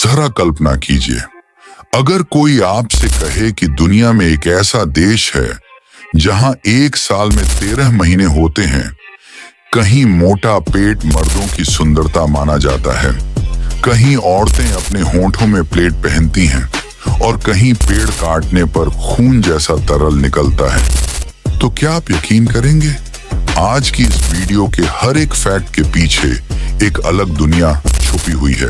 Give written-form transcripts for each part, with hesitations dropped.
जरा कल्पना कीजिए, अगर कोई आपसे कहे कि दुनिया में एक ऐसा देश है जहां एक साल में 13 महीने होते हैं, कहीं मोटा पेट मर्दों की सुंदरता माना जाता है, कहीं औरतें अपने होंठों में प्लेट पहनती हैं और कहीं पेड़ काटने पर खून जैसा तरल निकलता है, तो क्या आप यकीन करेंगे? आज की इस वीडियो के हर एक फैक्ट के पीछे एक अलग दुनिया छुपी हुई है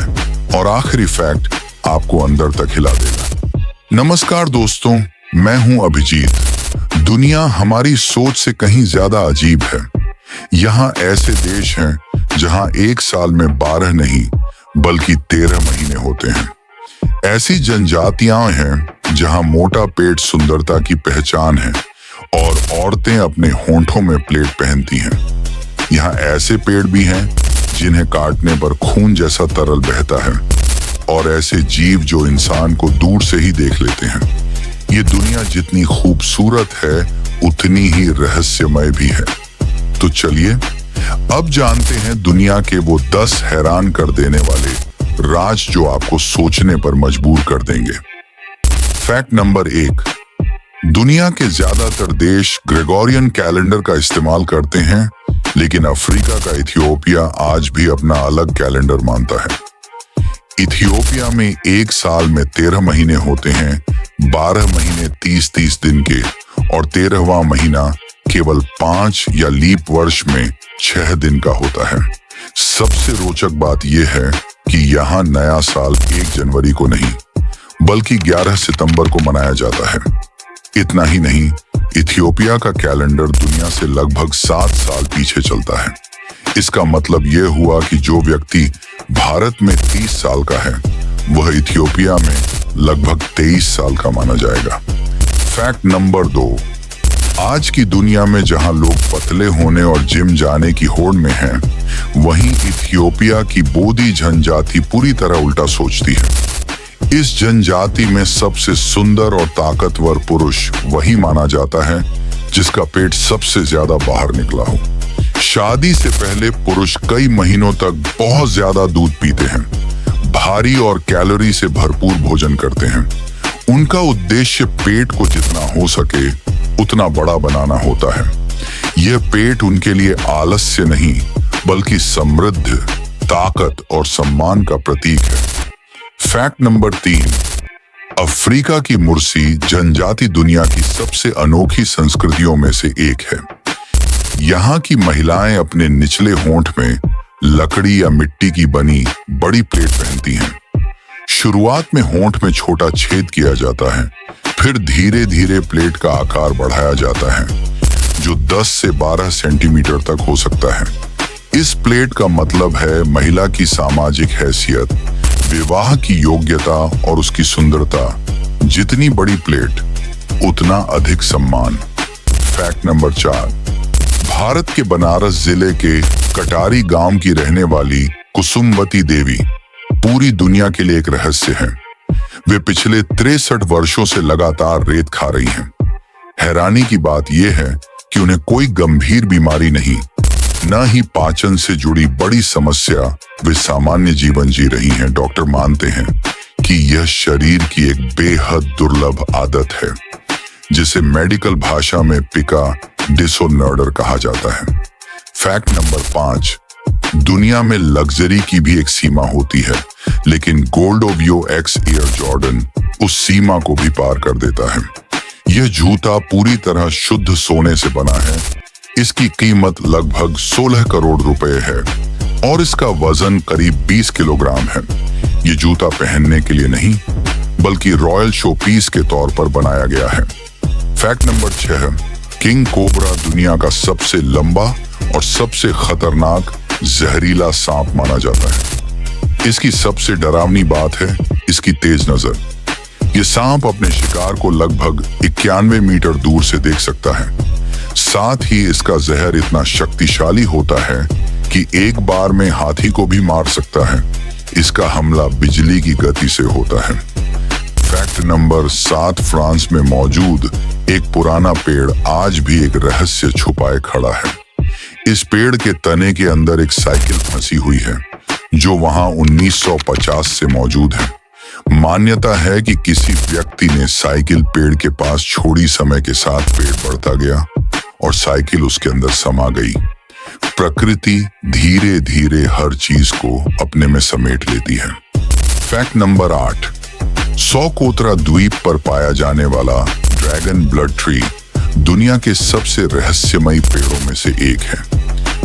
और आखिरी फैक्ट आपको अंदर तक हिला देगा। नमस्कार दोस्तों, मैं हूं अभिजीत। दुनिया हमारी सोच से कहीं ज्यादा अजीब है। यहाँ ऐसे देश हैं जहां एक साल में 12 नहीं बल्कि 13 महीने होते हैं। ऐसी जनजातियां हैं जहां मोटा पेट सुंदरता की पहचान है और औरतें अपने होंठों में प्लेट पहनती हैं। यहाँ ऐसे पेड़ भी हैं जिन्हें काटने पर खून जैसा तरल बहता है और ऐसे जीव जो इंसान को दूर से ही देख लेते हैं। ये दुनिया जितनी खूबसूरत है उतनी ही रहस्यमय भी है। तो चलिए अब जानते हैं दुनिया के वो 10 हैरान कर देने वाले राज जो आपको सोचने पर मजबूर कर देंगे। फैक्ट नंबर 1, दुनिया के ज्यादातर देश ग्रेगोरियन कैलेंडर का इस्तेमाल करते हैं, लेकिन अफ्रीका का इथियोपिया आज भी अपना अलग कैलेंडर मानता है। इथियोपिया में एक साल में 13 महीने होते हैं, 12 महीने 30-30 दिन के और 13वां महीना केवल 5 या लीप वर्ष में 6 दिन का होता है। सबसे रोचक बात यह है कि यहाँ नया साल 1 जनवरी को नहीं बल्कि 11 सितंबर को मनाया जाता है। इतना ही नहीं, इथियोपिया का कैलेंडर दुनिया से लगभग 7 साल पीछे चलता है। इसका मतलब यह हुआ कि जो व्यक्ति भारत में 30 साल का है वह इथियोपिया में लगभग 23 साल का माना जाएगा। फैक्ट नंबर 2, आज की दुनिया में जहां लोग पतले होने और जिम जाने की होड़ में हैं, वहीं इथियोपिया की बोदी जनजाति पूरी तरह उल्टा सोचती है। इस जनजाति में सबसे सुंदर और ताकतवर पुरुष वही माना जाता है जिसका पेट सबसे ज्यादा बाहर निकला हो। शादी से पहले पुरुष कई महीनों तक बहुत ज्यादा दूध पीते हैं, भारी और कैलोरी से भरपूर भोजन करते हैं। उनका उद्देश्य पेट को जितना हो सके उतना बड़ा बनाना होता है। यह पेट उनके लिए आलस्य नहीं बल्कि समृद्ध, ताकत और सम्मान का प्रतीक है। फैक्ट नंबर 3, अफ्रीका की मुर्सी जनजाति दुनिया की सबसे अनोखी संस्कृतियों में से एक है। यहाँ की महिलाएं अपने निचले होंठ में लकड़ी या मिट्टी की बनी बड़ी प्लेट पहनती हैं। शुरुआत में होंठ में छोटा छेद किया जाता है, फिर धीरे धीरे प्लेट का आकार बढ़ाया जाता है जो 10 से 12 सेंटीमीटर तक हो सकता है। इस प्लेट का मतलब है महिला की सामाजिक हैसियत, विवाह की योग्यता और उसकी सुंदरता। जितनी बड़ी प्लेट उतना अधिक सम्मान। फैक्ट नंबर 4, भारत के बनारस जिले के कटारी गांव की रहने वाली कुसुमवती देवी पूरी दुनिया के लिए एक रहस्य है। वे पिछले 63 वर्षों से लगातार रेत खा रही हैं। हैरानी की बात यह है कि उन्हें कोई गंभीर बीमारी नहीं, न ही पाचन से जुड़ी बड़ी समस्या। वे सामान्य जीवन जी रही हैं। डॉक्टर मानते हैं कि यह शरीर की एक बेहद दुर्लभ आदत है जिसे मेडिकल भाषा में पिका डिसऑर्डर कहा जाता है। फैक्ट नंबर 5, दुनिया में लग्जरी की भी एक सीमा होती है, लेकिन गोल्डोवियो एक्स एयर जॉर्डन उस सीमा को भी पार कर देता है। यह जूता पूरी तरह शुद्ध सोने से बना है। इसकी कीमत लगभग 16 करोड़ रुपए है और इसका वजन करीब 20 किलोग्राम है। ये जूता पहनने के लिए नहीं बल्कि रॉयल शो पीस के तौर पर बनाया गया है। फैक्ट नंबर 6, किंग कोबरा दुनिया का सबसे लंबा और सबसे खतरनाक जहरीला सांप माना जाता है। इसकी सबसे डरावनी बात है इसकी तेज नजर। ये सांप अपने शिकार को लगभग 91 मीटर दूर से देख सकता है। साथ ही इसका जहर इतना शक्तिशाली होता है कि एक बार में हाथी को भी मार सकता है। इसका हमला बिजली की गति से होता है। फैक्ट नंबर 7, फ्रांस में मौजूद एक पुराना पेड़ आज भी एक रहस्य छुपाए खड़ा है। इस पेड़ के तने के अंदर एक साइकिल फंसी हुई है जो वहां 1950 से मौजूद है। मान्यता है कि किसी व्यक्ति ने साइकिल पेड़ के पास छोड़ी, समय के साथ पेड़ बढ़ता गया और साइकिल उसके अंदर समा गई। प्रकृति धीरे धीरे हर चीज को अपने में समेट लेती है। फैक्ट नंबर 8, सोकोत्रा द्वीप पर पाया जाने वाला ड्रैगन ब्लड ट्री दुनिया के सबसे रहस्यमयी पेड़ों में से एक है।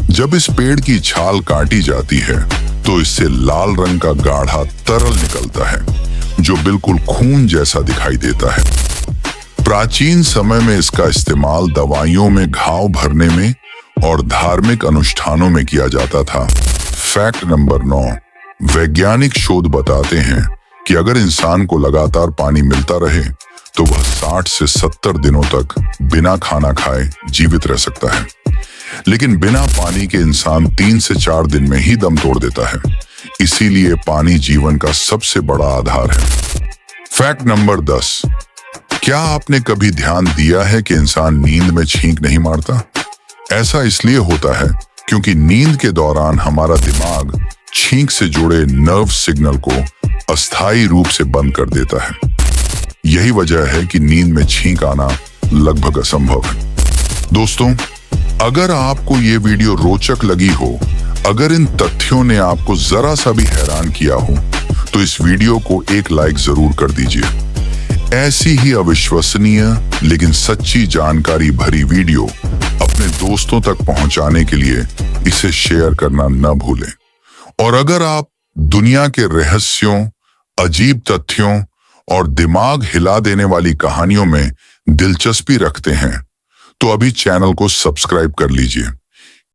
जब इस पेड़ की छाल काटी जाती है तो इससे लाल रंग का गाढ़ा तरल निकलता है जो बिल्कुल खून जैसा दिखाई देता है। प्राचीन समय में इसका इस्तेमाल दवाइयों में घाव भरने में और धार्मिक अनुष्ठानों में किया जाता था। फैक्ट नंबर 9, वैज्ञानिक शोध बताते हैं कि अगर इंसान को लगातार पानी मिलता रहे तो वह 60 से 70 दिनों तक बिना खाना खाए जीवित रह सकता है, लेकिन बिना पानी के इंसान 3 से 4 दिन में ही दम तोड़ देता है। इसीलिए पानी जीवन का सबसे बड़ा आधार है। फैक्ट नंबर 10, क्या आपने कभी ध्यान दिया है कि इंसान नींद में छींक नहीं मारता? ऐसा इसलिए होता है क्योंकि नींद के दौरान हमारा दिमाग छींक से जुड़े नर्व सिग्नल को अस्थायी रूप से बंद कर देता है। यही वजह है कि नींद में छींक आना लगभग असंभव है। दोस्तों, अगर आपको ये वीडियो रोचक लगी हो, अगर इन तथ्यों ने आपको जरा सा भी हैरान किया हो, तो इस वीडियो को एक लाइक जरूर कर दीजिए। ऐसी ही अविश्वसनीय लेकिन सच्ची जानकारी भरी वीडियो अपने दोस्तों तक पहुंचाने के लिए इसे शेयर करना न भूलें। और अगर आप दुनिया के रहस्यों, अजीब तथ्यों और दिमाग हिला देने वाली कहानियों में दिलचस्पी रखते हैं तो अभी चैनल को सब्सक्राइब कर लीजिए।